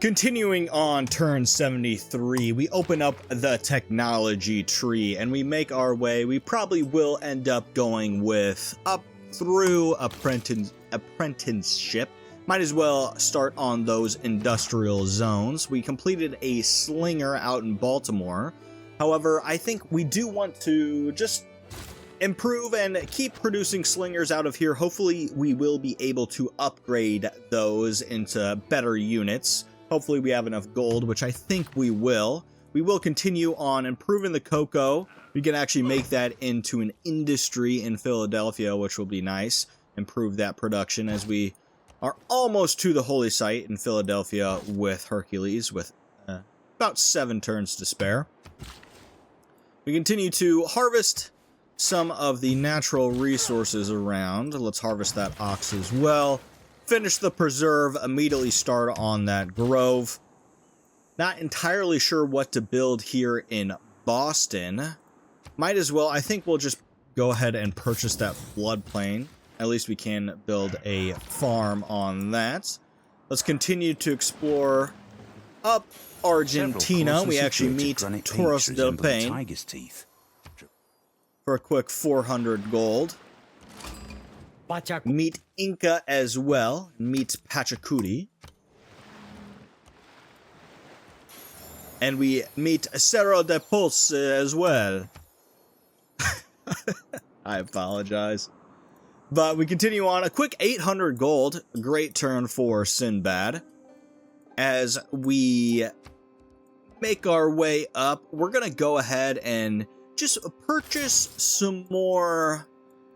Continuing on turn 73, we open up the technology tree and we make our way. We probably will end up going with up through apprenticeship. Might as well start on those industrial zones. We completed a slinger out in Baltimore. However, I think we do want to just improve and keep producing slingers out of here. Hopefully we will be able to upgrade those into better units. Hopefully we have enough gold, which I think we will. We will continue on improving the cocoa. We can actually make that into an industry in Philadelphia, which will be nice. Improve that production as we are almost to the holy site in Philadelphia with Hercules, with about 7 turns to spare. We continue to harvest some of the natural resources around. Let's harvest that ox as well. Finish the preserve, immediately start on that grove. Not entirely sure what to build here in Boston. Might as well, I think we'll just go ahead and purchase that floodplain. At least we can build a farm on that. Let's continue to explore up Argentina. We actually meet Torres del Paine for a quick 400 gold. Meet Inca as well. Meet Pachacuti. And we meet Cerro de Pulse as well. I apologize. But we continue on. A quick 800 gold. A great turn for Sinbad. As we make our way up, we're going to go ahead and just purchase some more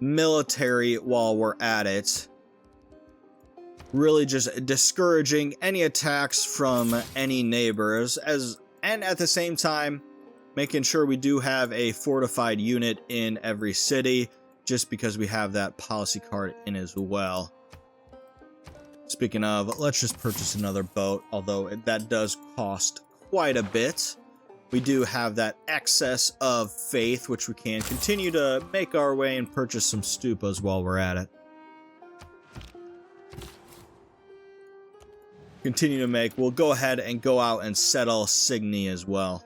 military while we're at it. Really just discouraging any attacks from any neighbors, and at the same time making sure we do have a fortified unit in every city, just because we have that policy card in as well. Speaking of, let's just purchase another boat, although that does cost quite a bit. We do have that excess of faith, which we can continue to make our way and purchase some stupas while we're at it. Continue to make. We'll go ahead and go out and settle Signy as well.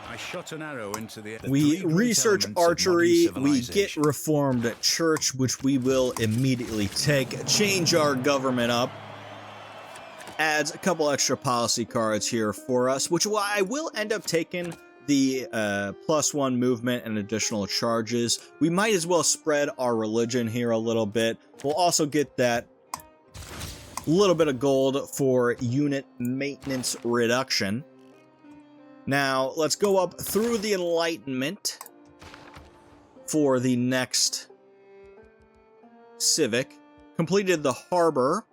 I shot an arrow into the We research archery. We get Reformed Church, which we will immediately take. Change our government up. Adds a couple extra policy cards here for us, which I will end up taking the +1 movement and additional charges. We might as well spread our religion here a little bit. We'll also get that little bit of gold for unit maintenance reduction. Now, let's go up through the Enlightenment for the next civic. Completed the harbor.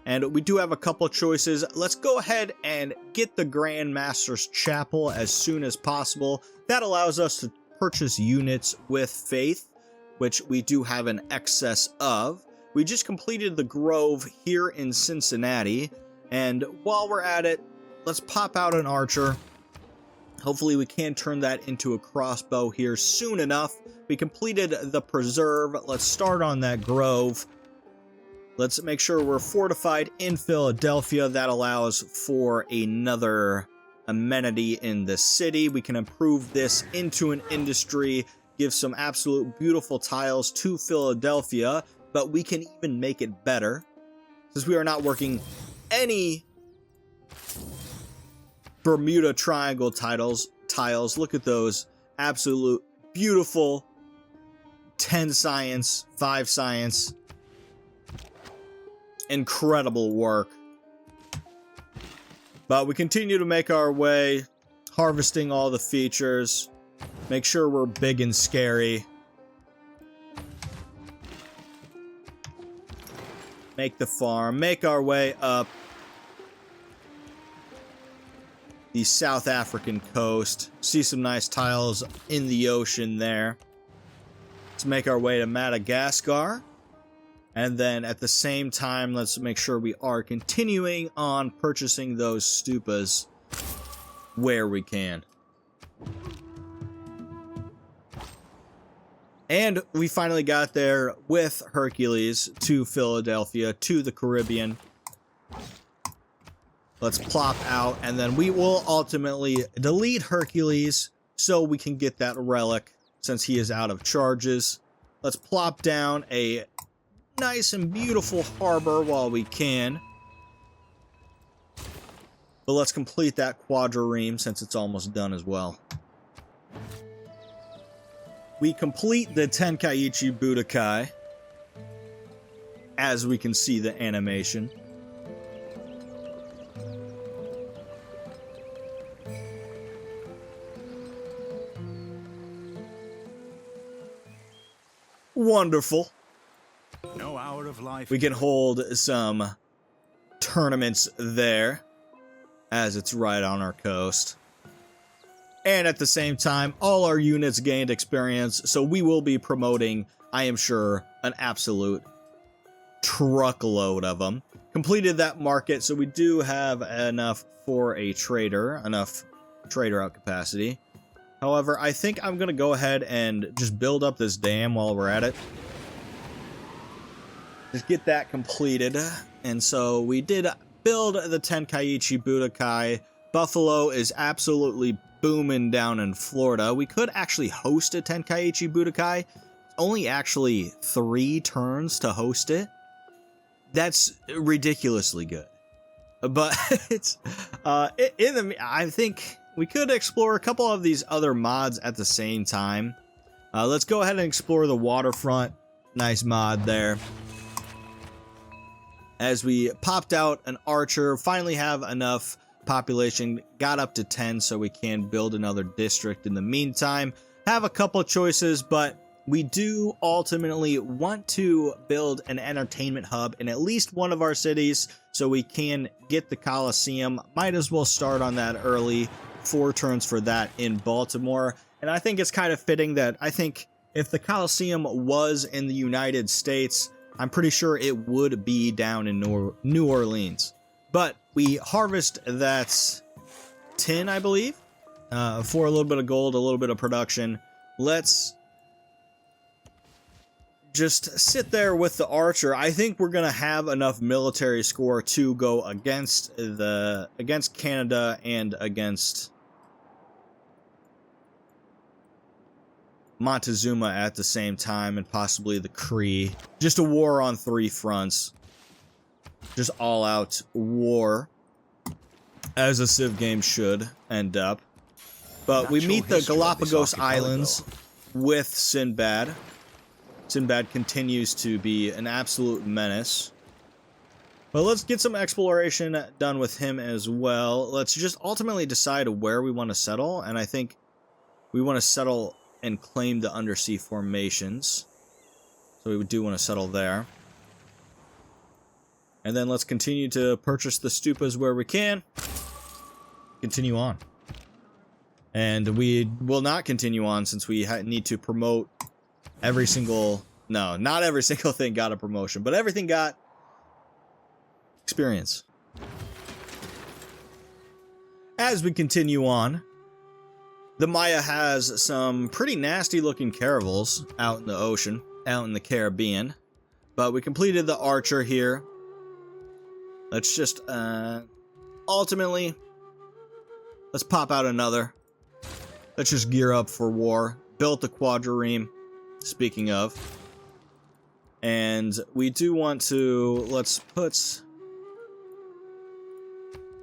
And we do have a couple choices. Let's go ahead and get the Grand Master's Chapel as soon as possible. That allows us to purchase units with faith, which we do have an excess of. We just completed the Grove here in Cincinnati. And while we're at it, let's pop out an archer. Hopefully we can turn that into a crossbow here soon enough. We completed the Preserve. Let's start on that Grove. Let's make sure we're fortified in Philadelphia. That allows for another amenity in the city. We can improve this into an industry, give some absolute beautiful tiles to Philadelphia, but we can even make it better. Since we are not working any Bermuda Triangle tiles, look at those. Absolute beautiful 10 science, 5 science. Incredible work. But we continue to make our way, harvesting all the features. Make sure we're big and scary. Make the farm. Make our way up the South African coast. See some nice tiles in the ocean there. Let's make our way to Madagascar. And then at the same time, let's make sure we are continuing on purchasing those stupas where we can. And we finally got there with Hercules to Philadelphia, to the Caribbean. Let's plop out, and then we will ultimately delete Hercules so we can get that relic since he is out of charges. Let's plop down a nice and beautiful harbor while we can. But let's complete that quadrireme since it's almost done as well. We complete the Tenkaichi Budokai, as we can see the animation. Wonderful. No hour of life. We can hold some tournaments there, as it's right on our coast. And at the same time, all our units gained experience, so we will be promoting, I am sure, an absolute truckload of them. Completed that market, so we do have enough for a trader, enough trader out capacity. However, I think I'm going to go ahead and just build up this dam while we're at it. Just get that completed. And so we did build the Tenkaichi Budokai. Buffalo is absolutely booming down in Florida. We could actually host a Tenkaichi Budokai. It's only actually 3 turns to host it. That's ridiculously good. But it's I think we could explore a couple of these other mods at the same time. Let's go ahead and explore the waterfront. Nice mod there. As we popped out an archer, finally have enough population, got up to 10 so we can build another district in the meantime. Have a couple choices, but we do ultimately want to build an entertainment hub in at least one of our cities so we can get the Coliseum. Might as well start on that early. 4 turns for that in Baltimore. And I think it's kind of fitting that I think if the Coliseum was in the United States, I'm pretty sure it would be down in New Orleans. But we harvest that tin, I believe, for a little bit of gold, a little bit of production. Let's just sit there with the archer. I think we're going to have enough military score to go against Canada and against Montezuma at the same time, and possibly the Cree. Just a war on 3 fronts. Just all-out war, as a Civ game should end up. But we meet the Galapagos Islands with Sinbad. Sinbad continues to be an absolute menace. But let's get some exploration done with him as well. Let's just ultimately decide where we want to settle, and I think we want to settle and claim the undersea formations. So we do want to settle there. And then let's continue to purchase the stupas where we can. Continue on. And we will not continue on since we need to promote every single... No, not every single thing got a promotion, but everything got experience. As we continue on, the Maya has some pretty nasty looking caravels out in the ocean, out in the Caribbean. But we completed the archer here. Let's just, ultimately, let's pop out another. Let's just gear up for war. Built the quadrireme, speaking of. And we do want to, let's put...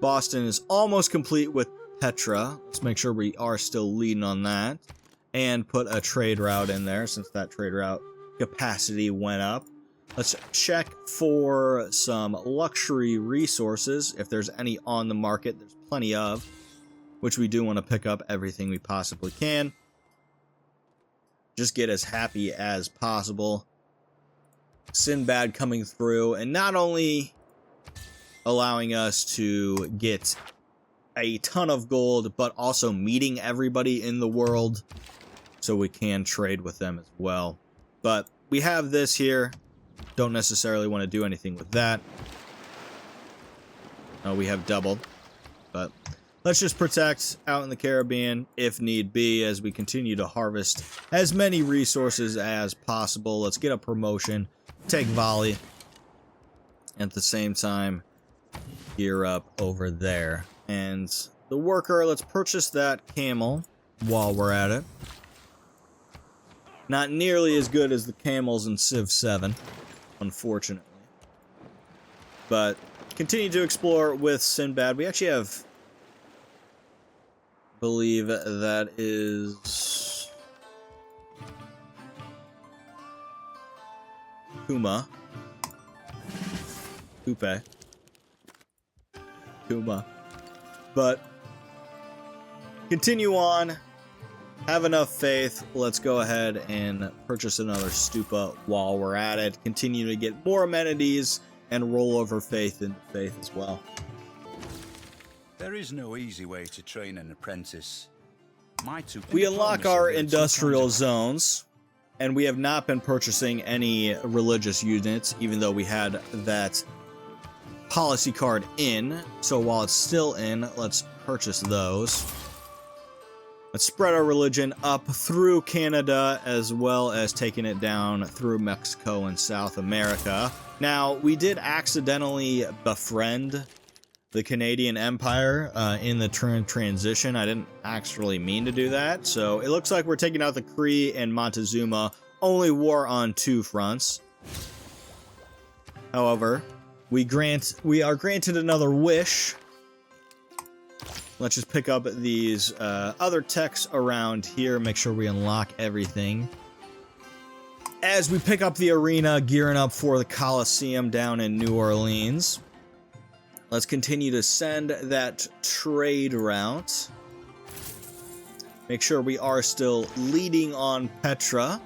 Boston is almost complete with Petra. Let's make sure we are still leading on that. And put a trade route in there, since that trade route capacity went up. Let's check for some luxury resources. If there's any on the market, there's plenty of. Which we do want to pick up everything we possibly can. Just get as happy as possible. Sinbad coming through, and not only allowing us to get a ton of gold, but also meeting everybody in the world so we can trade with them as well. But we have this here. Don't necessarily want to do anything with that. We have double, but let's just protect out in the Caribbean if need be as we continue to harvest as many resources as possible. Let's get a promotion, take volley, and at the same time gear up over there. And the worker, let's purchase that camel while we're at it. Not nearly as good as the camels in Civ 7, unfortunately. But continue to explore with Sinbad. We actually have, I believe that is Kuma. Kupe. Kuma. But continue on. Have enough faith. Let's go ahead and purchase another stupa while we're at it. Continue to get more amenities and roll over faith in faith as well. There is no easy way to train an apprentice. We unlock our industrial zones, and we have not been purchasing any religious units, even though we had that policy card in. So while it's still in, let's purchase those. Let's spread our religion up through Canada as well as taking it down through Mexico and South America. Now, we did accidentally befriend the Canadian Empire in the transition. I didn't actually mean to do that. So it looks like we're taking out the Cree and Montezuma. Only war on 2 fronts. However, we are granted another wish. Let's just pick up these other techs around here. Make sure we unlock everything. As we pick up the arena, gearing up for the Coliseum down in New Orleans. Let's continue to send that trade route. Make sure we are still leading on Petra,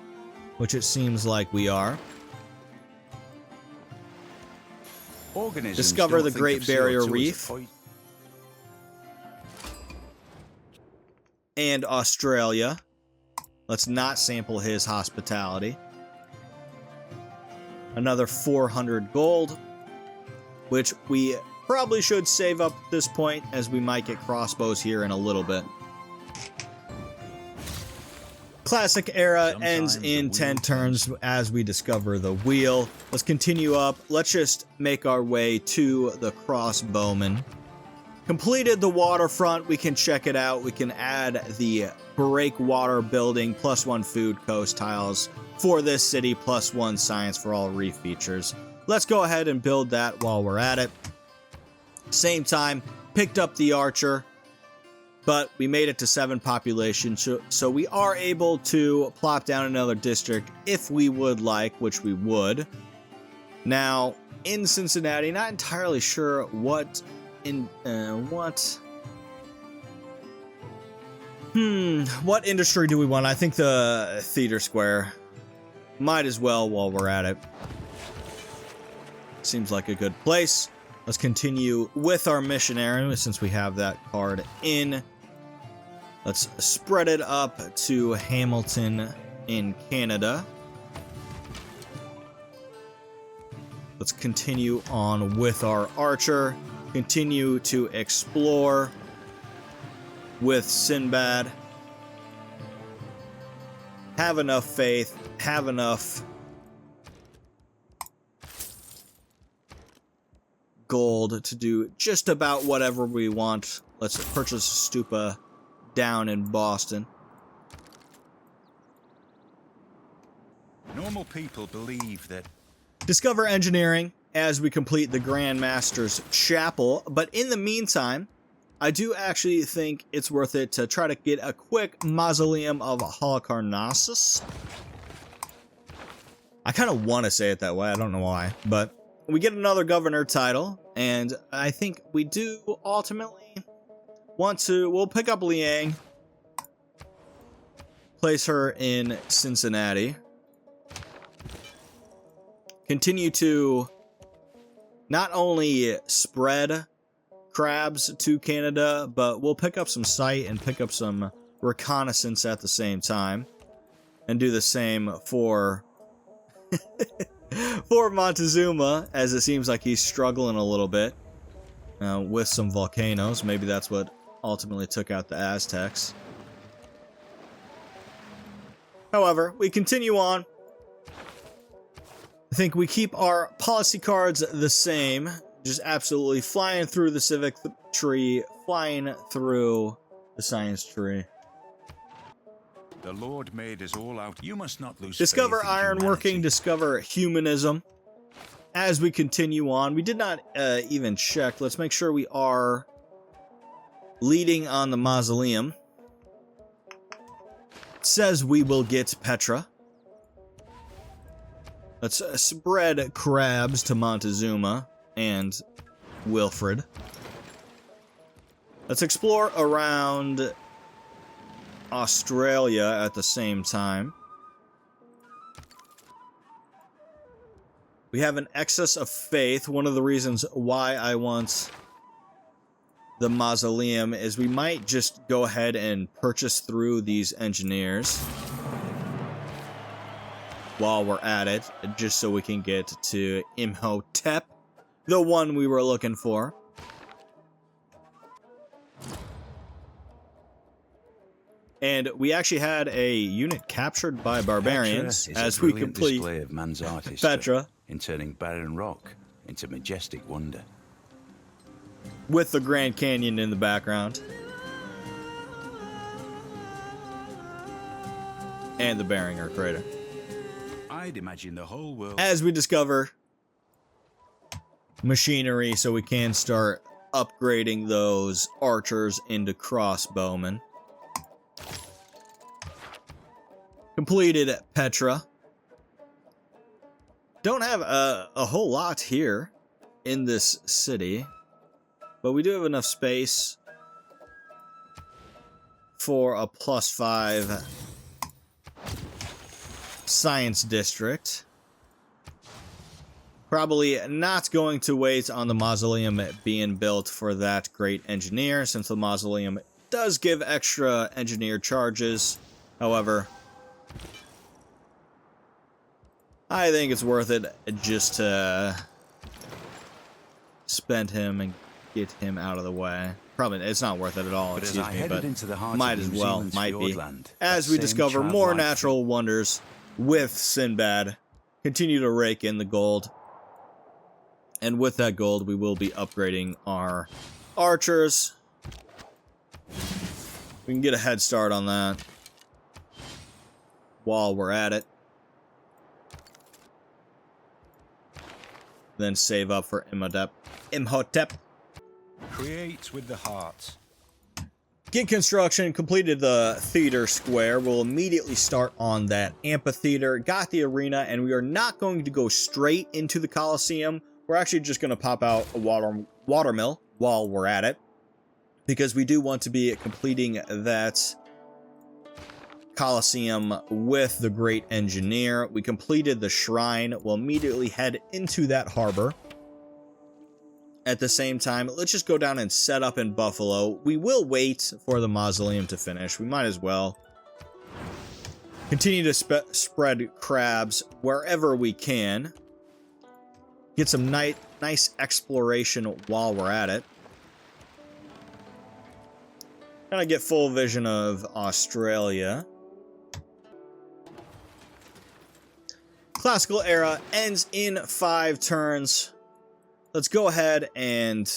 which it seems like we are. Discover the Great Barrier Reef. And Australia. Let's not sample his hospitality. Another 400 gold, which we probably should save up at this point, as we might get crossbows here in a little bit. Classic era ends in 10 turns as we discover the wheel. Let's continue up. Let's just make our way to the crossbowman. Completed the waterfront. We can check it out. We can add the breakwater building, +1 food coast tiles for this city, +1 science for all reef features. Let's go ahead and build that while we're at it. Same time, picked up the archer, but we made it to 7 population, so we are able to plop down another district if we would like, which we would. Now, in Cincinnati, not entirely sure what industry do we want? I think the theater square. Might as well while we're at it. Seems like a good place. Let's continue with our missionary since we have that card in. Let's spread it up to Hamilton in Canada. Let's continue on with our archer. Continue to explore with Sinbad. Have enough faith. Have enough gold to do just about whatever we want. Let's purchase a stupa down in Boston. Normal people believe that. Discover engineering as we complete the Grand Master's Chapel, but in the meantime, I do actually think it's worth it to try to get a quick Mausoleum of Halicarnassus. I kind of want to say it that way, I don't know why, but we get another governor title, and I think we do ultimately want to, we'll pick up Liang, place her in Cincinnati, continue to not only spread crabs to Canada, but we'll pick up some sight and pick up some reconnaissance at the same time, and do the same for for Montezuma, as it seems like he's struggling a little bit with some volcanoes. Maybe that's what ultimately took out the Aztecs. However, we continue on. I think we keep our policy cards the same, just absolutely flying through the civic tree, flying through the science tree. The Lord made us all out. You must not lose Discover faith in ironworking, humanity. discover humanism. As we continue on, we did not even check. Let's make sure we are leading on the mausoleum. It says we will get Petra. Let's spread crabs to Montezuma and Wilfred. Let's explore around Australia at the same time. We have an excess of faith. One of the reasons why I want the mausoleum is we might just go ahead and purchase through these engineers while we're at it, just so we can get to Imhotep, the one we were looking for. And we actually had a unit captured by barbarians as we complete display of man's artistry Petra in turning barren rock into majestic wonder. with the Grand Canyon in the background. And the Beringer crater. I'd imagine the whole world. As we discover machinery so we can start upgrading those archers into crossbowmen. Completed Petra. Don't have a whole lot here in this city, but we do have enough space for a +5 science district. Probably not going to wait on the mausoleum being built for that great engineer, since the mausoleum does give extra engineer charges. However, I think it's worth it just to spend him and get him out of the way. Probably it's not worth it at all, excuse me, but might as well, might be. As we discover more natural wonders with Sinbad, continue to rake in the gold. And with that gold, we will be upgrading our archers. We can get a head start on that while we're at it. Then save up for Imhotep. Create with the heart. Get construction, completed the theater square. We'll immediately start on that amphitheater. Got the arena, and we are not going to go straight into the Colosseum. We're actually just going to pop out a water mill while we're at it, because we do want to be completing that Colosseum with the great engineer. We completed the shrine. We'll immediately head into that harbor. At the same time, let's just go down and set up in Buffalo. We will wait for the mausoleum to finish. We might as well continue to spread crabs wherever we can. Get some nice exploration while we're at it. Kind of get full vision of Australia. Classical era ends in 5 turns. Let's go ahead and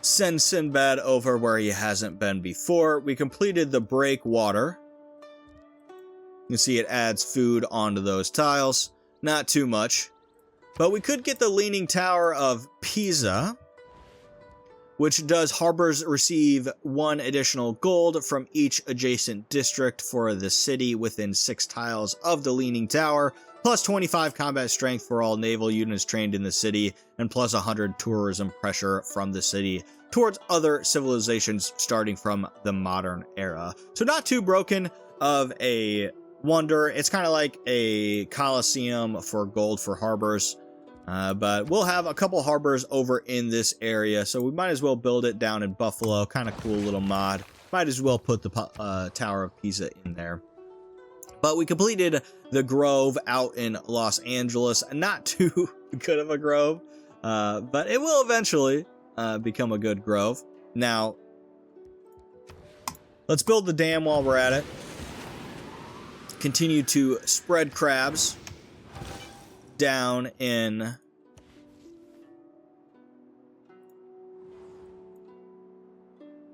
send Sinbad over where he hasn't been before. We completed the breakwater. You can see it adds food onto those tiles. Not too much. But we could get the Leaning Tower of Pisa, which does harbors receive 1 additional gold from each adjacent district for the city within 6 tiles of the Leaning Tower, plus 25 combat strength for all naval units trained in the city, and plus 100 tourism pressure from the city towards other civilizations starting from the modern era. So not too broken of a wonder. It's kind of like a Colosseum for gold for harbors. But we'll have a couple harbors over in this area, so we might as well build it down in Buffalo. Kind of cool little mod. Might as well put the Tower of Pisa in there. But we completed the Grove out in Los Angeles. Not too good of a grove, but it will eventually. become a good grove. Now, let's build the dam while we're at it. Continue to spread crabs down in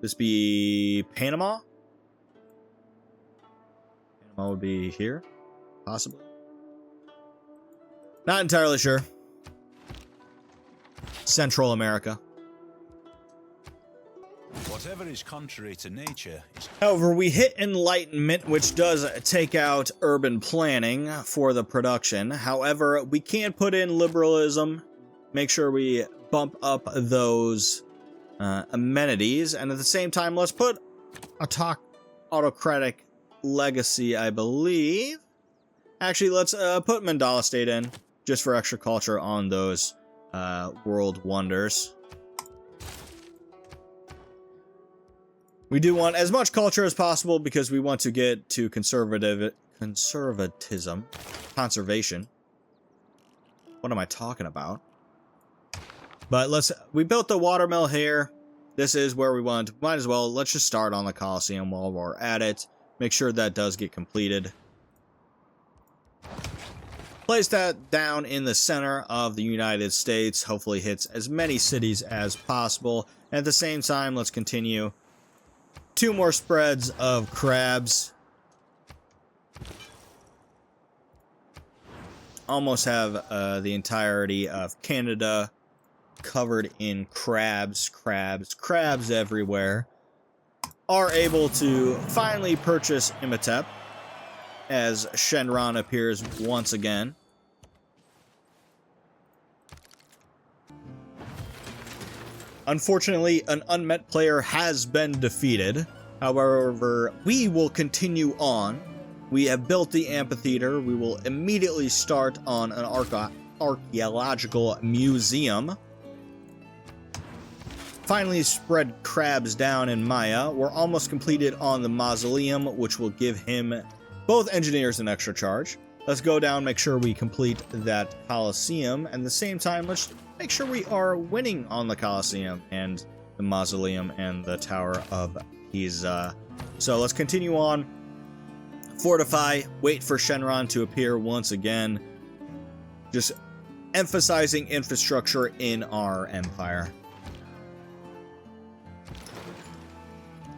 this be Panama? Panama would be here, possibly. Not entirely sure. Central America. Whatever is contrary to nature is... However, we hit enlightenment, which does take out urban planning for the production. However, we can put in liberalism, make sure we bump up those amenities, and at the same time, let's put autocratic legacy, I believe. Actually, let's put Mandala State in, just for extra culture on those world wonders. We do want as much culture as possible because we want to get to conservatism. Conservation. What am I talking about? But we built the watermill here. This is where we want. Might as well, let's just start on the Colosseum while we're at it. Make sure that does get completed. Place that down in the center of the United States. Hopefully hits as many cities as possible. And at the same time, let's continue. 2 more spreads of crabs. Almost have the entirety of Canada covered in crabs everywhere. Are able to finally purchase Imhotep as Shenron appears once again. Unfortunately, an unmet player has been defeated. However, we will continue on. We have built the amphitheater. We will immediately start on an archaeological museum. Finally spread crabs down in Maya. We're almost completed on the mausoleum, which will give him both engineers an extra charge. Let's go down, make sure we complete that Colosseum, and at the same time, let's make sure we are winning on the Colosseum and the mausoleum and the Tower of Pisa. So let's continue on. Fortify, wait for Shenron to appear once again. Just emphasizing infrastructure in our empire.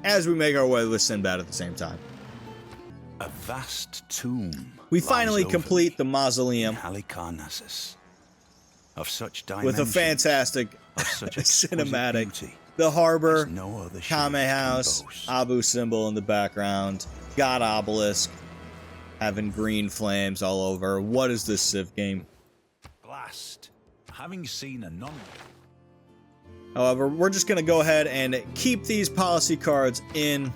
As we make our way with Sinbad at the same time. A vast tomb. We finally complete the mausoleum Halicarnassus. Of such with a fantastic cinematic. Beauty. The harbor, No other Kame House, Abu symbol in the background, God Obelisk, having green flames all over. What is this Civ game? Blast. Having seen a non... However, we're just going to go ahead and keep these policy cards in.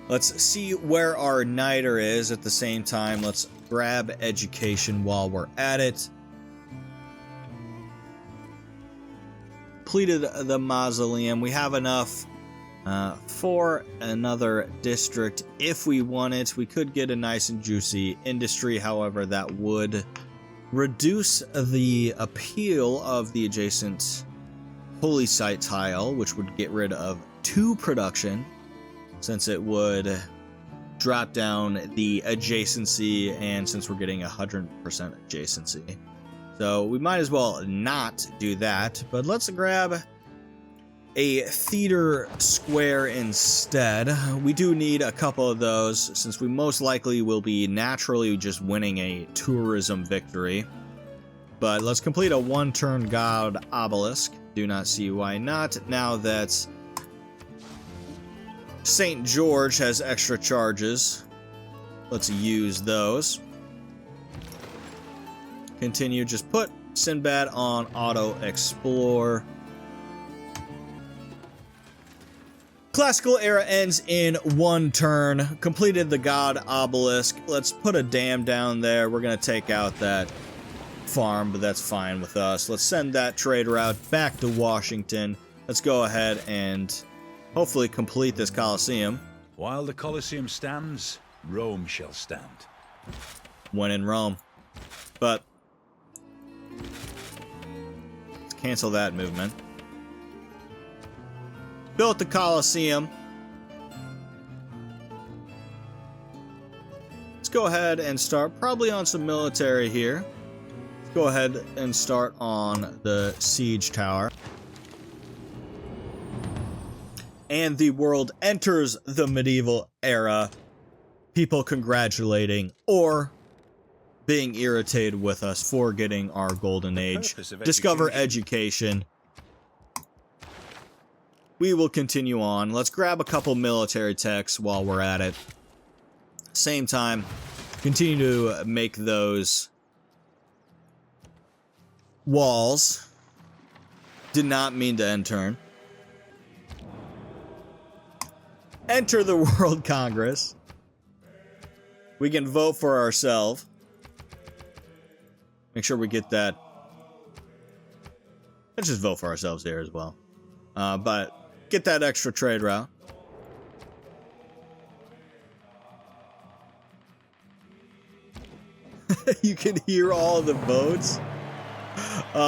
Let's see where our niter is at the same time. Let's grab education while we're at it. Completed the mausoleum. We have enough for another district if we want it. We could get a nice and juicy industry. However, that would reduce the appeal of the adjacent holy site tile, which would get rid of 2 production, since it would drop down the adjacency, and since we're getting 100% adjacency. So we might as well not do that, but let's grab a theater square instead. We do need a couple of those, since we most likely will be naturally just winning a tourism victory. But let's complete a 1-turn God Obelisk. Do not see why not, now that St. George has extra charges. Let's use those. Continue, just put Sinbad on auto explore. Classical era ends in 1 turn. Completed the God Obelisk. Let's put a dam down there. We're going to take out that farm, but that's fine with us. Let's send that trade route back to Washington. Let's go ahead and hopefully complete this Colosseum. While the Colosseum stands, Rome shall stand. When in Rome. But cancel that movement. Built the Colosseum. Let's go ahead and start probably on some military here. Let's go ahead and start on the siege tower. And the world enters the medieval era. People congratulating or being irritated with us for getting our golden age. Discover education. We will continue on. Let's grab a couple military techs while we're at it. Same time, continue to make those walls. Did not mean to end turn. Enter the World Congress. We can vote for ourselves. Make sure we get that. Let's just vote for ourselves here as well. But get that extra trade route. You can hear all the votes.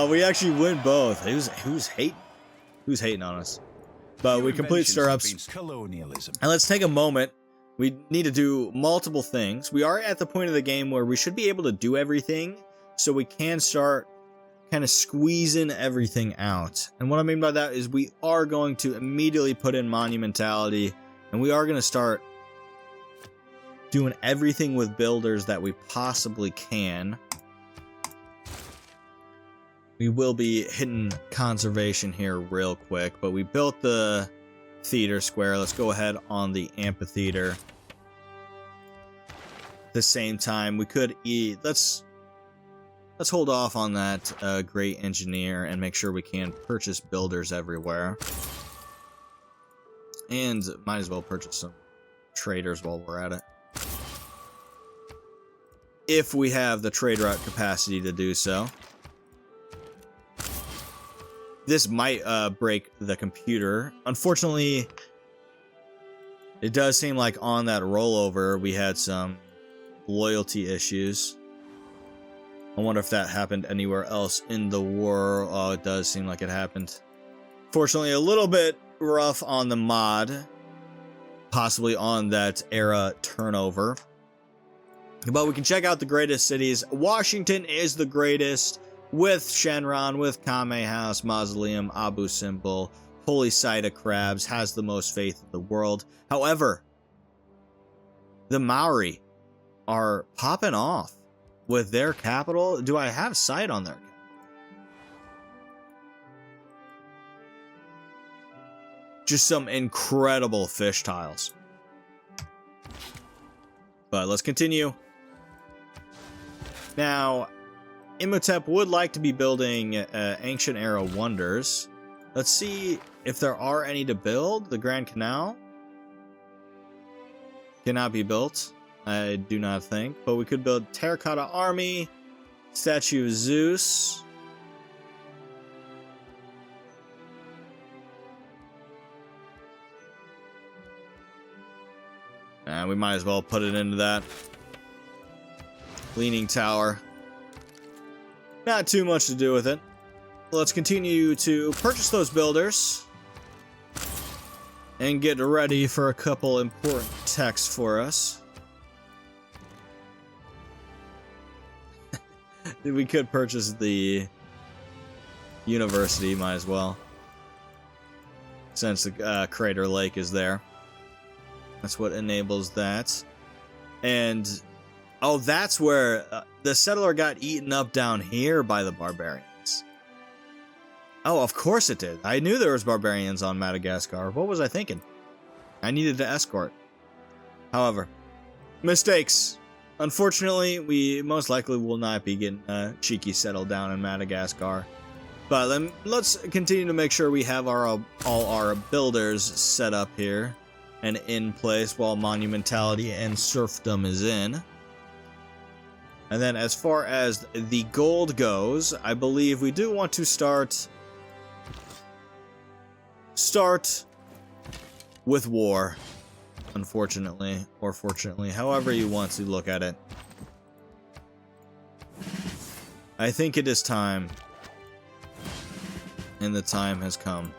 We actually win both. Who's hating on us? But we complete stirrups. Colonialism. And let's take a moment. We need to do multiple things. We are at the point of the game where we should be able to do everything, so we can start kind of squeezing everything out. And what I mean by that is we are going to immediately put in monumentality, and we are going to start doing everything with builders that we possibly can. We will be hitting conservation here real quick, but we built the theater square. Let's go ahead on the amphitheater. At the same time, we could let's hold off on that great engineer and make sure we can purchase builders everywhere. And might as well purchase some traders while we're at it. If we have the trade route capacity to do so. This might break the computer. Unfortunately, it does seem like on that rollover we had some loyalty issues. I wonder if that happened anywhere else in the world. Oh, it does seem like it happened. Fortunately, a little bit rough on the mod. Possibly on that era turnover. But we can check out the greatest cities. Washington is the greatest. With Shenron, with Kame House, Mausoleum, Abu Simbel, Holy Site of Crabs, has the most faith in the world. However, the Maori are popping off with their capital. Do I have sight on their capital? Just some incredible fish tiles. But let's continue. Now, Imhotep would like to be building ancient era wonders. Let's see if there are any to build. The Grand Canal cannot be built, I do not think. But we could build Terracotta Army, Statue of Zeus. And we might as well put it into that. Leaning Tower. Not too much to do with it. Let's continue to purchase those builders and get ready for a couple important techs for us. We could purchase the university, might as well, since the Crater Lake is there. That's what enables that. And oh, that's where the settler got eaten up down here by the barbarians. Oh, of course it did. I knew there was barbarians on Madagascar. What was I thinking? I needed to escort. However, mistakes. Unfortunately, we most likely will not be getting cheeky settled down in Madagascar. But then let's continue to make sure we have all our builders set up here and in place while monumentality and serfdom is in. And then as far as the gold goes, I believe we do want to start with war, unfortunately, or fortunately, however you want to look at it. I think it is time and the time has come.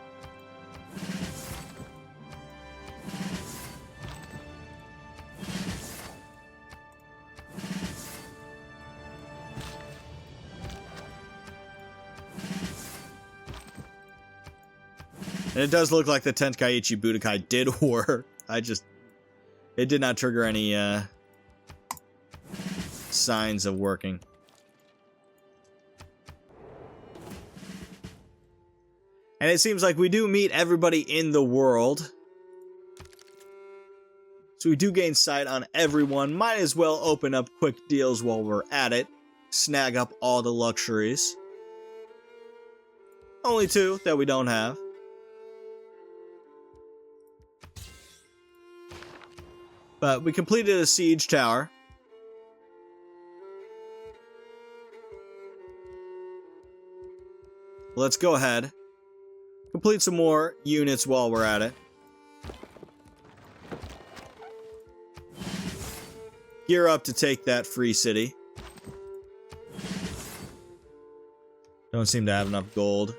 And it does look like the Tenkaichi Budokai did work. It did not trigger any signs of working. And it seems like we do meet everybody in the world. So we do gain sight on everyone. Might as well open up quick deals while we're at it. Snag up all the luxuries. Only 2 that we don't have. But we completed a siege tower. Let's go ahead. Complete some more units while we're at it. Gear up to take that free city. Don't seem to have enough gold.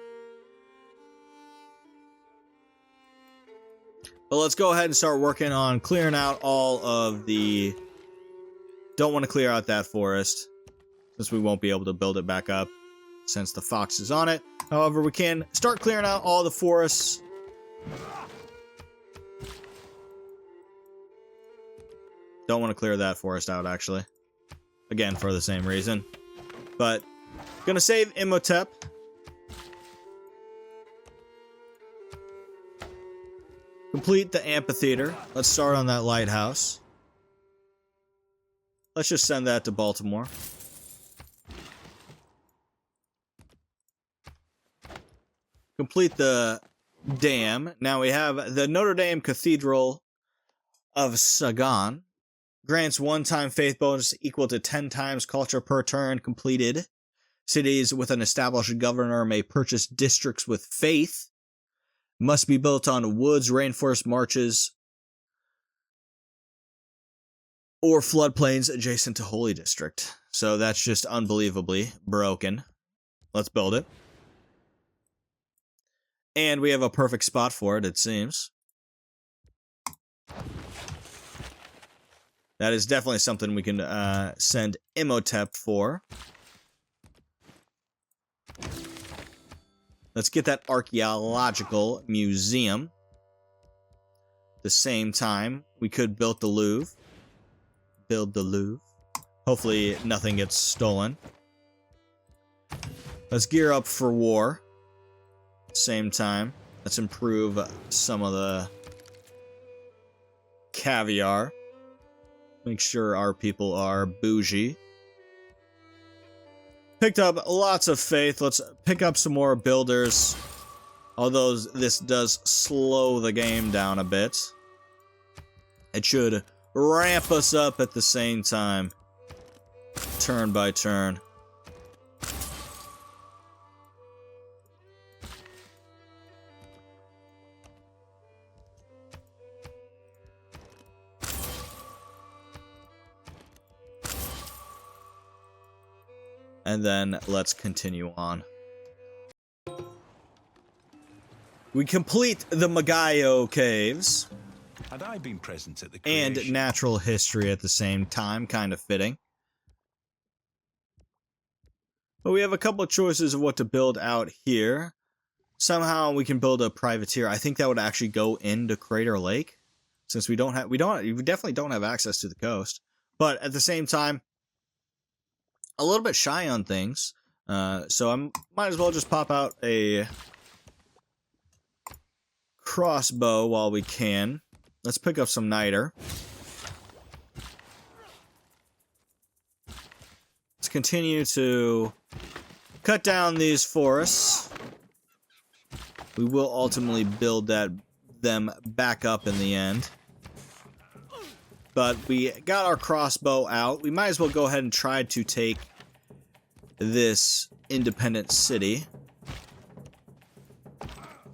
But let's go ahead and start working on clearing out all of the... Don't want to clear out that forest, since we won't be able to build it back up, since the fox is on it. However, we can start clearing out all the forests. Don't want to clear that forest out, actually. Again, for the same reason. But, gonna save Imhotep. Complete the amphitheater. Let's start on that lighthouse. Let's just send that to Baltimore. Complete the dam. Now we have the Notre Dame Cathedral of Sagan. Grants one-time faith bonus equal to 10 times culture per turn completed. Cities with an established governor may purchase districts with faith. Must be built on woods, rainforest, marshes, or floodplains adjacent to Holy District. So that's just unbelievably broken. Let's build it. And we have a perfect spot for it, it seems. That is definitely something we can send Imhotep for. Let's get that archaeological museum. At the same time, we could build the Louvre. Build the Louvre. Hopefully nothing gets stolen. Let's gear up for war. Same time, let's improve some of the caviar. Make sure our people are bougie. Picked up lots of faith. Let's pick up some more builders. Although this does slow the game down a bit. It should ramp us up at the same time. Turn by turn. And then let's continue on. We complete the Magayo Caves. Had I been present at the and creation, natural history at the same time, kind of fitting. But we have a couple of choices of what to build out here. Somehow we can build a privateer. I think that would actually go into Crater Lake, since we definitely don't have access to the coast. But at the same time, a little bit shy on things, so I might as well just pop out a crossbow while we can. Let's pick up some niter. Let's continue to cut down these forests. We will ultimately build them back up in the end. But we got our crossbow out. We might as well go ahead and try to take this independent city.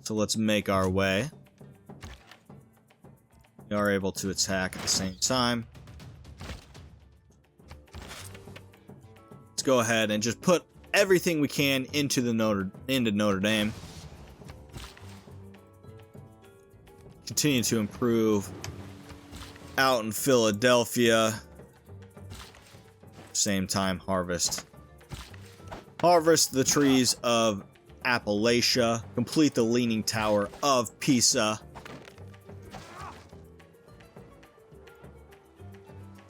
So let's make our way. We are able to attack at the same time. Let's go ahead and just put everything we can into Notre Dame. continue to improve out in Philadelphia. Same time, harvest the trees of Appalachia. Complete the Leaning Tower of Pisa.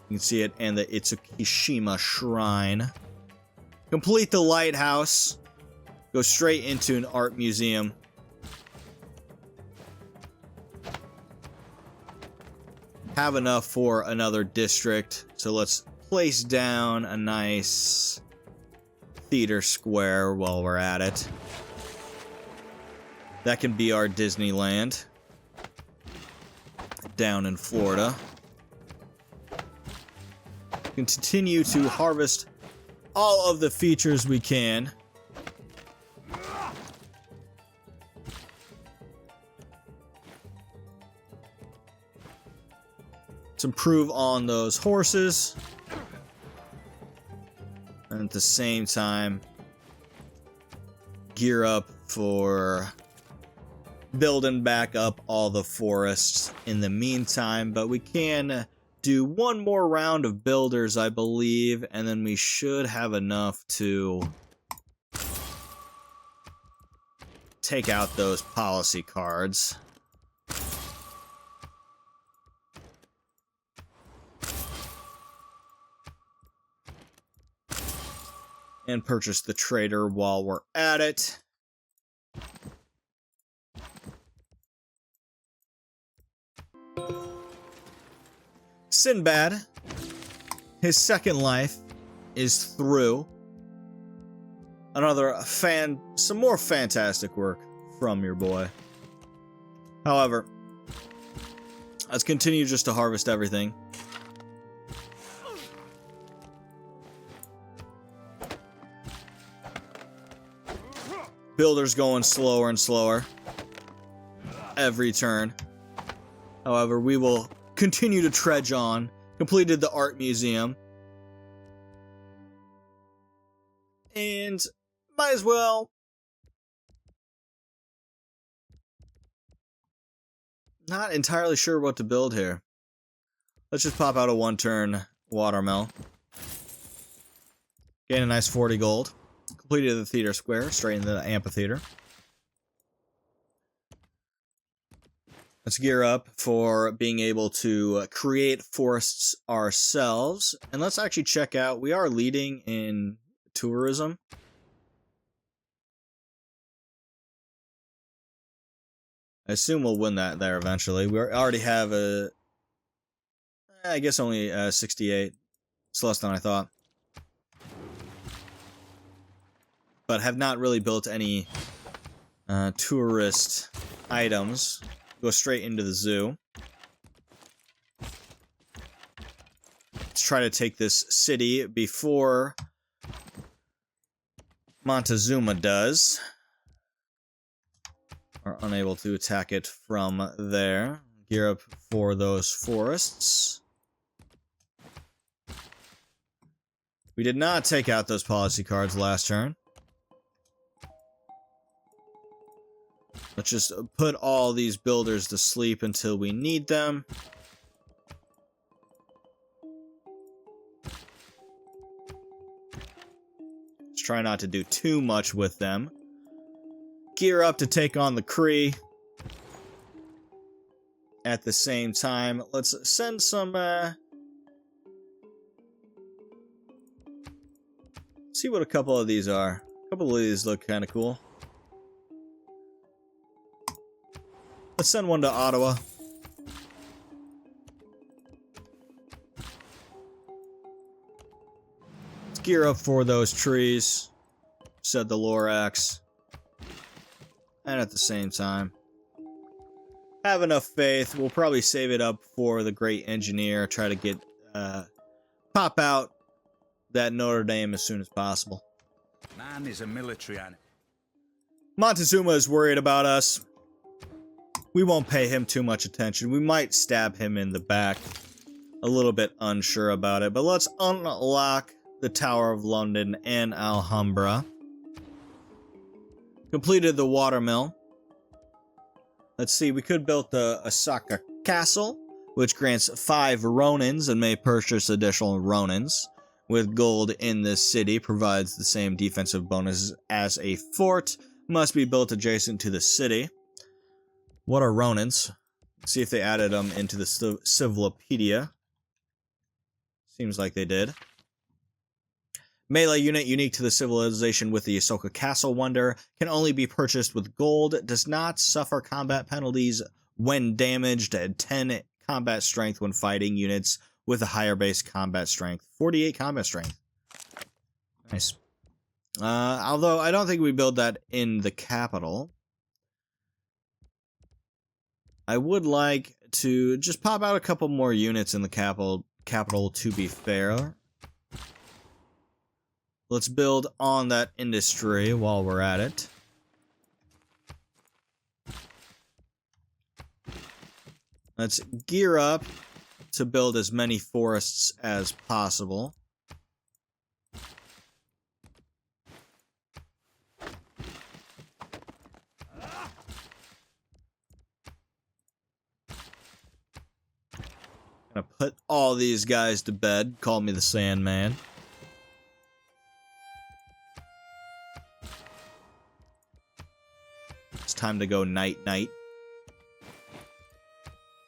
You can see it, and the Itsukishima Shrine. Complete the lighthouse. Go straight into an art museum. Have enough for another district, so let's place down a nice theater square while we're at it. That can be our Disneyland down in Florida. Continue to harvest all of the features we can. Let's improve on those horses. And at the same time, gear up for building back up all the forests in the meantime. But we can do one more round of builders, I believe, and then we should have enough to take out those policy cards. And purchase the trader while we're at it. Sinbad, his second life is through. Some more fantastic work from your boy. However, let's continue just to harvest everything. Builders going slower and slower every turn. However, we will continue to trudge on. Completed the art museum. And might as well. Not entirely sure what to build here. Let's just pop out a one-turn watermill. Gain a nice 40 gold. Completed the theater square, straight into the amphitheater. Let's gear up for being able to create forests ourselves. And let's actually check out, we are leading in tourism. I assume we'll win that there eventually. We already have I guess only 68. It's less than I thought. But have not really built any tourist items. Go straight into the zoo. Let's try to take this city before Montezuma does. Are unable to attack it from there. Gear up for those forests. We did not take out those policy cards last turn. Let's just put all these builders to sleep until we need them. Let's try not to do too much with them. Gear up to take on the Kree. At the same time, let's send some, see what a couple of these are. A couple of these look kind of cool. Let's send one to Ottawa. Let's gear up for those trees. Said the Lorax. And at the same time, have enough faith. We'll probably save it up for the great engineer. Try to get, pop out that Notre Dame as soon as possible. Man is a military animal. Montezuma is worried about us. We won't pay him too much attention. We might stab him in the back. A little bit unsure about it. But let's unlock the Tower of London and Alhambra. Completed the watermill. Let's see, we could build the Osaka Castle, which grants 5 Ronins and may purchase additional Ronins. With gold in this city, provides the same defensive bonus as a fort, must be built adjacent to the city. What are Ronins? See if they added them into the Civilopedia. Seems like they did. Melee unit unique to the civilization with the Ahsoka Castle Wonder, can only be purchased with gold, does not suffer combat penalties when damaged, at 10 combat strength when fighting units with a higher base combat strength. 48 combat strength. Nice. Although I don't think we build that in the capital. I would like to just pop out a couple more units in the capital to be fair. Let's build on that industry while we're at it. Let's gear up to build as many forests as possible. Gonna put all these guys to bed. Call me the Sandman. It's time to go night-night.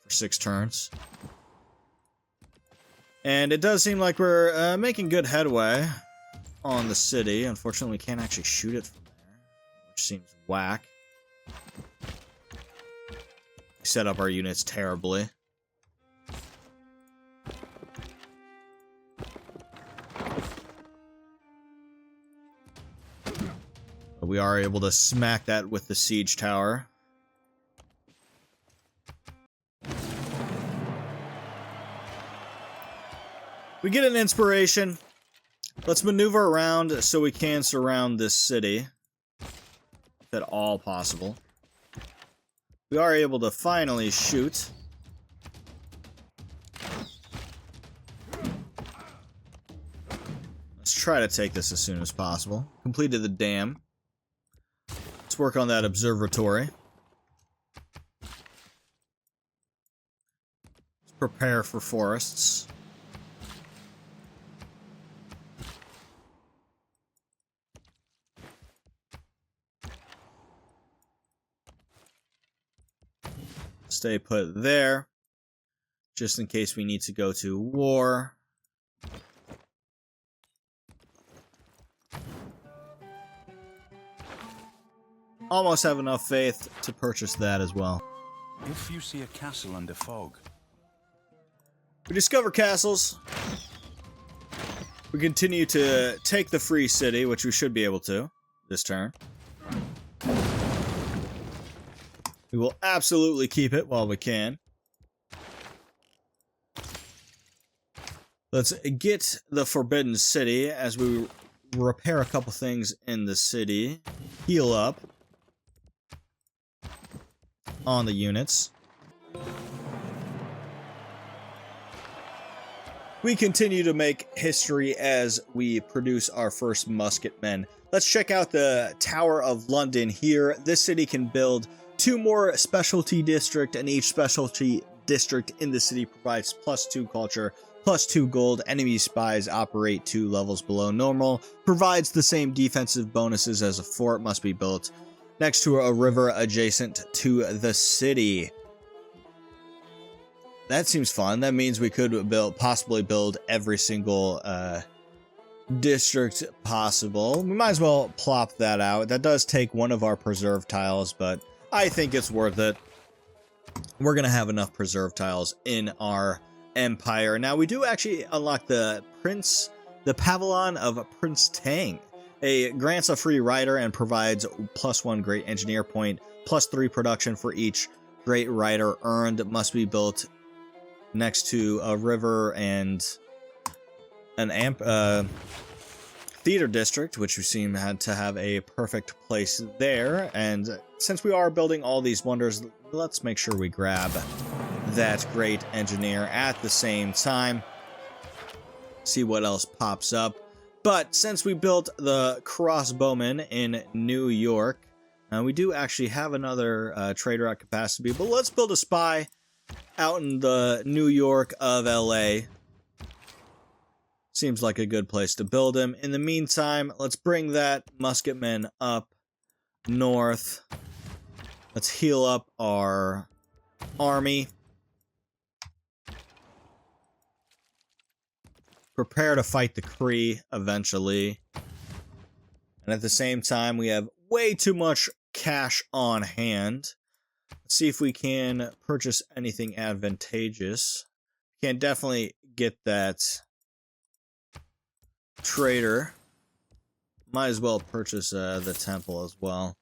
For 6 turns. And it does seem like we're making good headway on the city. Unfortunately, we can't actually shoot it from there, which seems whack. We set up our units terribly. But we are able to smack that with the siege tower. We get an inspiration. Let's maneuver around so we can surround this city, if at all possible. We are able to finally shoot. Let's try to take this as soon as possible. Completed the dam. Let's work on that observatory. Let's prepare for forests. Stay put there, just in case we need to go to war. Almost have enough faith to purchase that as well. If you see a castle under fog. We discover castles. We continue to take the free city, which we should be able to this turn. We will absolutely keep it while we can. Let's get the Forbidden City as we repair a couple things in the city. Heal up on the units. We continue to make history as we produce our first musketmen. Let's check out the Tower of London here. This city can build 2 more specialty district, and each specialty district in the city provides +2 culture, +2 gold. Enemy spies operate 2 levels below normal. Provides the same defensive bonuses as a fort, must be built next to a river adjacent to the city. That seems fun. That means we could possibly build every single district possible. We might as well plop that out. That does take one of our preserve tiles, but I think it's worth it. We're going to have enough preserve tiles in our empire. Now, we do actually unlock the Pavilion of Prince Tang. It grants a free rider and provides +1 great engineer point, +3 production for each great rider earned. Must be built next to a river and an theater district, which we seem to have a perfect place there. And since we are building all these wonders, let's make sure we grab that great engineer at the same time. See what else pops up. But since we built the crossbowmen in New York, We do actually have another trader at capacity, but let's build a spy out in the New York of LA. Seems like a good place to build him. In the meantime, let's bring that musketman up north. Let's heal up our army. Prepare to fight the Kree eventually. And at the same time, we have way too much cash on hand. Let's see if we can purchase anything advantageous. Can definitely get that trader. Might as well purchase the temple as well.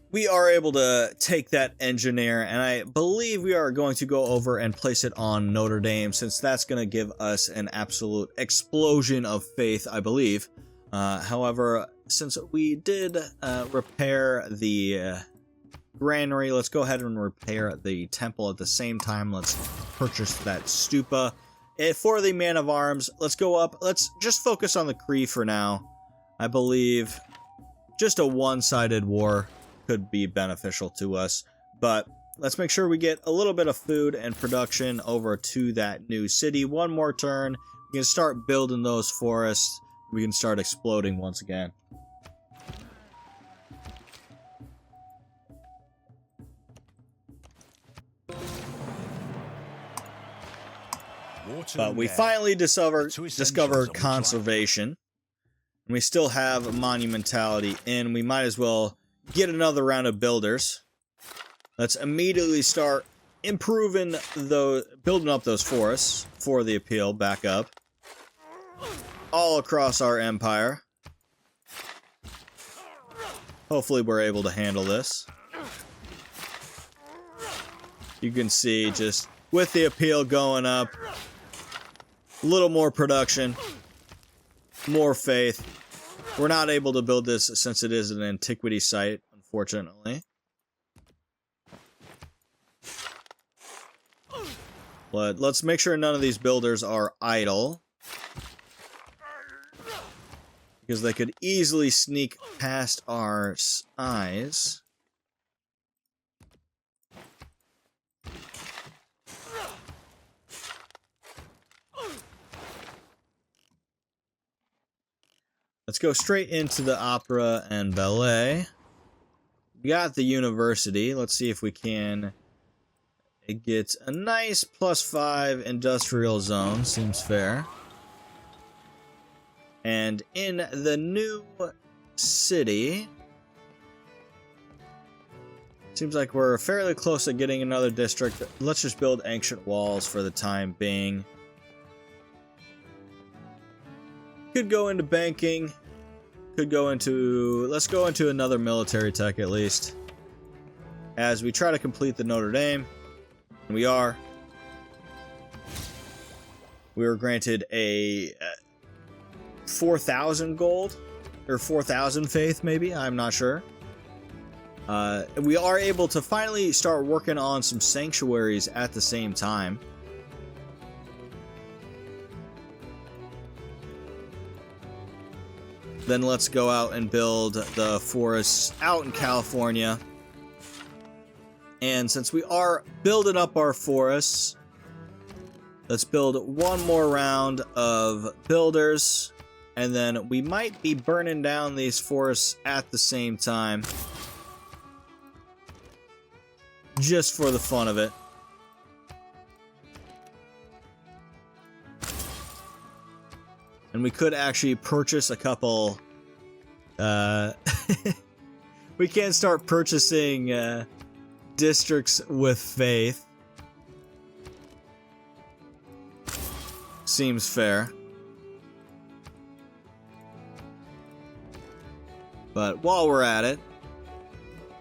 We are able to take that engineer, and I believe we are going to go over and place it on Notre Dame, since that's going to give us an absolute explosion of faith, I believe. However, since we did repair the granary, let's go ahead and repair the temple at the same time. Let's purchase that stupa. For the man of arms, let's go up. Let's just focus on the Kree for now. I believe just a one-sided war could be beneficial to us, but let's make sure we get a little bit of food and production over to that new city. One more turn, we can start building those forests. We can start exploding once again. But we finally discovered conservation, and we still have monumentality in. We might as well get another round of builders. Let's immediately start building up those forests for the appeal back up all across our empire. Hopefully we're able to handle this. You can see just with the appeal going up, a little more production, more faith. We're not able to build this since it is an antiquity site, unfortunately. But let's make sure none of these builders are idle, because they could easily sneak past our eyes. Let's go straight into the opera and ballet. We got the university. Let's see if we can get a nice +5 industrial zone. Seems fair. And in the new city, seems like we're fairly close to getting another district. Let's just build ancient walls for the time being. Could go into banking. Could go into... Let's go into another military tech at least, as we try to complete the Notre Dame. And we are. We were granted a 4,000 gold, or 4,000 faith maybe, I'm not sure. We are able to finally start working on some sanctuaries at the same time. Then let's go out and build the forests out in California. And since we are building up our forests, let's build one more round of builders. And then we might be burning down these forests at the same time, just for the fun of it. And we could actually purchase a couple... we can start purchasing districts with faith. Seems fair. But while we're at it,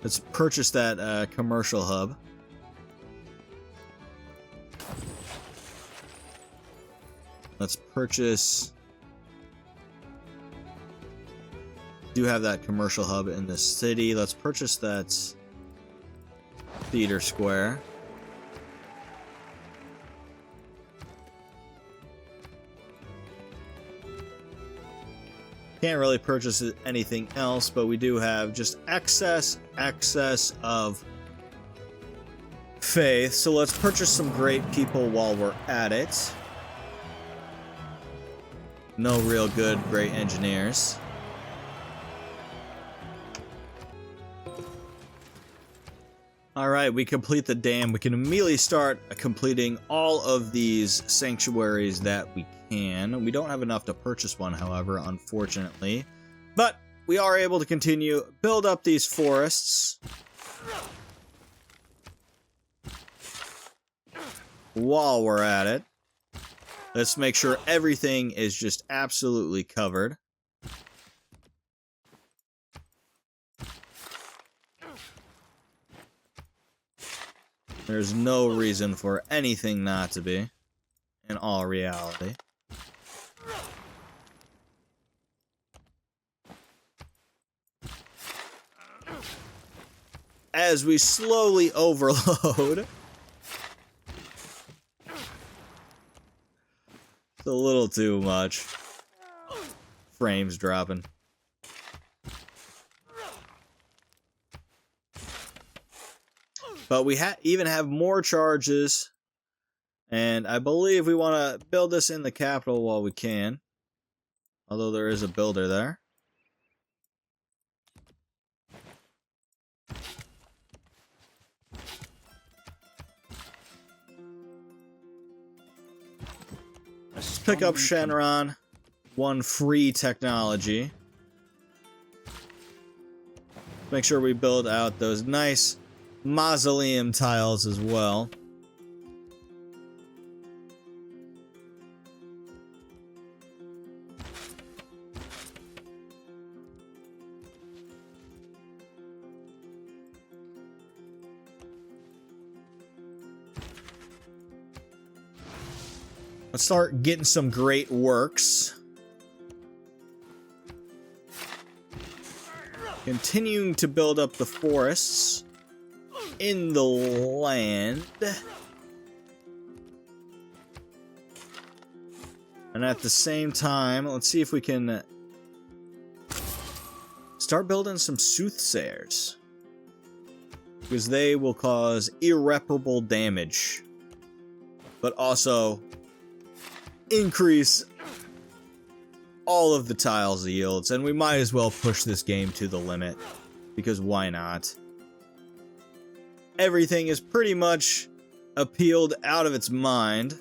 let's purchase that commercial hub. Let's purchase... Do have that commercial hub in the city. Let's purchase that theater square. Can't really purchase anything else, but we do have just excess of faith. So let's purchase some great people while we're at it. No real good great engineers. Alright, we complete the dam. We can immediately start completing all of these sanctuaries that we can. We don't have enough to purchase one, however, unfortunately. But we are able to continue, build up these forests. While we're at it, let's make sure everything is just absolutely covered. There's no reason for anything not to be, in all reality. As we slowly overload. It's a little too much. Frames dropping. But we even have more charges, and I believe we want to build this in the capital while we can. Although there is a builder there. Let's pick up Shenron. One free technology. Make sure we build out those nice mausoleum tiles as well. Let's start getting some great works. Continuing to build up the forests in the land. And at the same time, let's see if we can start building some soothsayers. Because they will cause irreparable damage. But also increase all of the tiles yields. And we might as well push this game to the limit. Because why not? Everything is pretty much appealed out of its mind.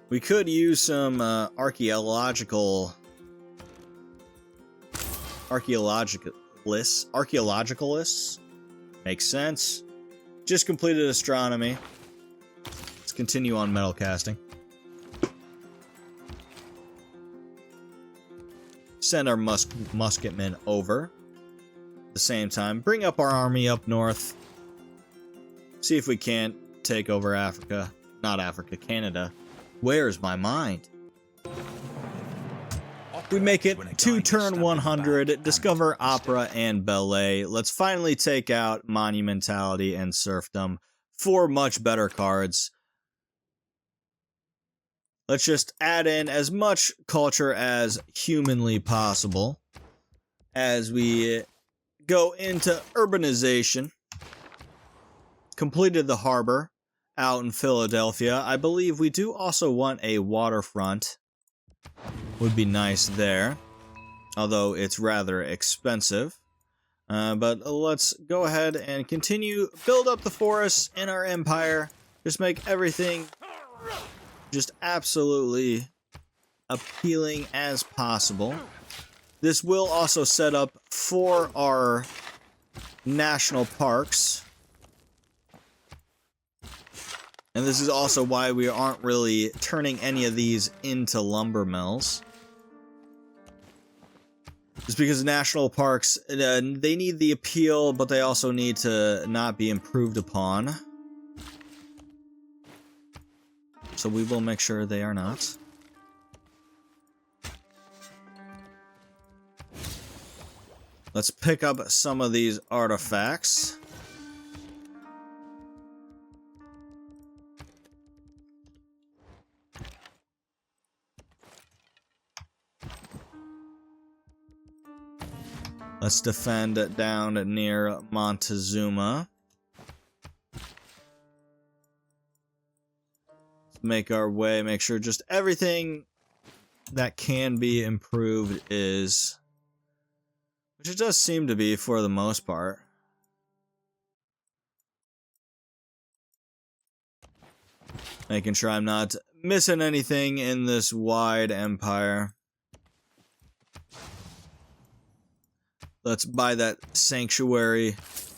We could use some archaeologicalists. Makes sense. Just completed astronomy. Let's continue on metal casting. Send our musketmen over. At the same time, bring up our army up north. See if we can't take over Africa. Not Africa, Canada. Where's my mind? We make it to turn 100, discover opera and ballet. Let's finally take out monumentality and serfdom. 4 much better cards. Let's just add in as much culture as humanly possible as we go into urbanization. Completed the harbor out in Philadelphia. I believe we do also want a waterfront. Would be nice there, although it's rather expensive. But let's go ahead and continue, build up the forests in our empire. Just make everything just absolutely appealing as possible. This will also set up for our national parks. And this is also why we aren't really turning any of these into lumber mills. Just because national parks, they need the appeal, but they also need to not be improved upon. So we will make sure they are not. Let's pick up some of these artifacts. Let's defend down near Montezuma. Let's make our way, make sure just everything that can be improved is, which it does seem to be for the most part. Making sure I'm not missing anything in this wide empire. Let's buy that sanctuary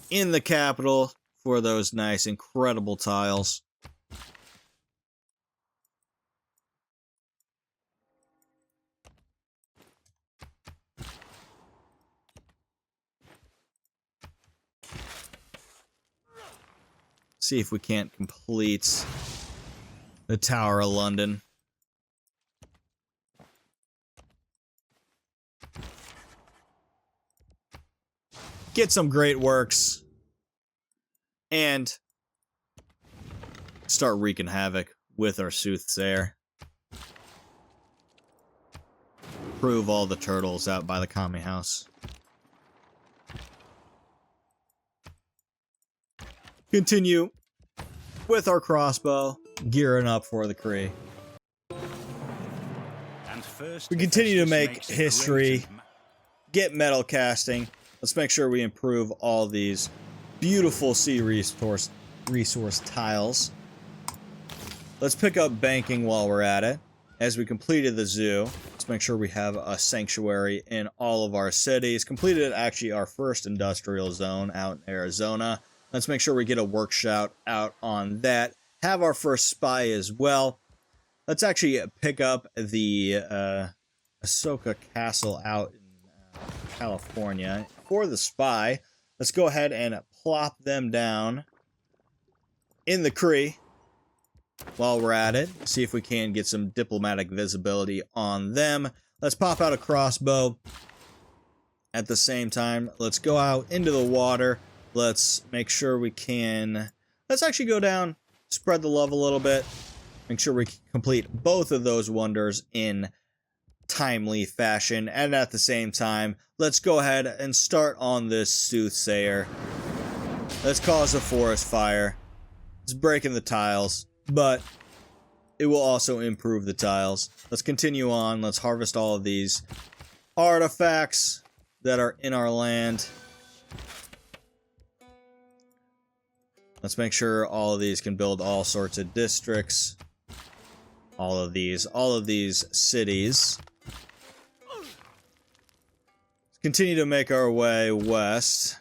in the capital for those nice, incredible tiles. See if we can't complete the Tower of London. Get some great works. And start wreaking havoc with our soothsayer. Prove all the turtles out by the commie house. Continue with our crossbow, gearing up for the Kree. We continue to make history, get metal casting. Let's make sure we improve all these beautiful sea resource tiles. Let's pick up banking while we're at it. As we completed the zoo, let's make sure we have a sanctuary in all of our cities. Completed actually our first industrial zone out in Arizona. Let's make sure we get a workshop out on that. Have our first spy as well. Let's actually pick up the Ahsoka Castle out in California. For the spy, let's go ahead and plop them down in the Kree while we're at it. See if we can get some diplomatic visibility on them. Let's pop out a crossbow. At the same time, let's go out into the water. Let's make sure we can... Let's actually go down, spread the love a little bit. Make sure we complete both of those wonders in timely fashion. And at the same time, let's go ahead and start on this soothsayer. Let's cause a forest fire. It's breaking the tiles, but it will also improve the tiles. Let's continue on. Let's harvest all of these artifacts that are in our land. Let's make sure all of these can build all sorts of districts. All of these cities. Let's continue to make our way west,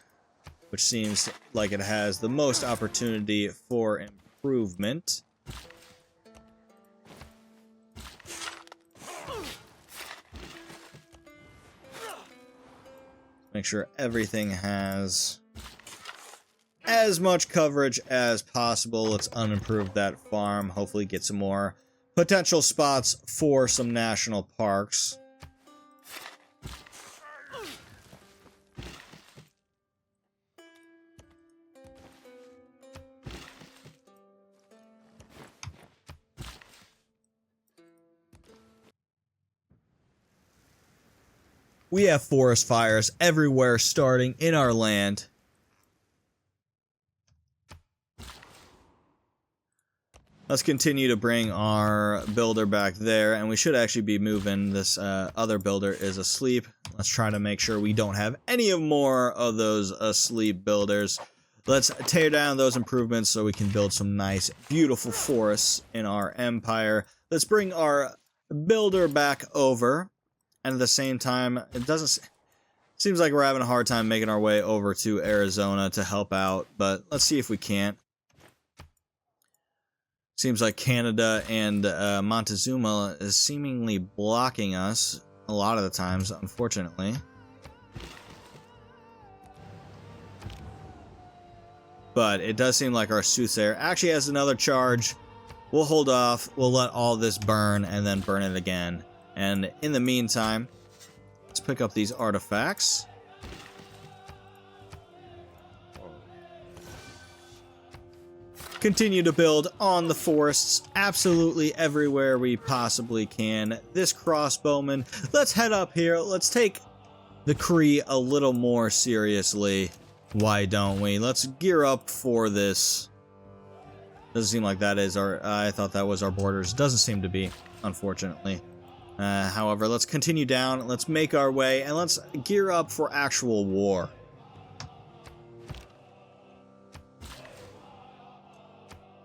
which seems like it has the most opportunity for improvement. Make sure everything has as much coverage as possible. Let's unimprove that farm. Hopefully get some more potential spots for some national parks. We have forest fires everywhere starting in our land. Let's continue to bring our builder back there, and we should actually be moving. This other builder is asleep. Let's try to make sure we don't have any more of those asleep builders. Let's tear down those improvements so we can build some nice, beautiful forests in our empire. Let's bring our builder back over, and at the same time, seems like we're having a hard time making our way over to Arizona to help out, but let's see if we can't. Seems like Canada and Montezuma is seemingly blocking us a lot of the times, unfortunately. But it does seem like our soothsayer actually has another charge. We'll hold off, we'll let all this burn, and then burn it again. And in the meantime, let's pick up these artifacts. Continue to build on the forests absolutely everywhere we possibly can. This crossbowman, let's head up here. Let's take the Kree a little more seriously. Why don't we? Let's gear up for this. Doesn't seem like that is our... I thought that was our borders. Doesn't seem to be, unfortunately. However, let's continue down. Let's make our way, and let's gear up for actual war.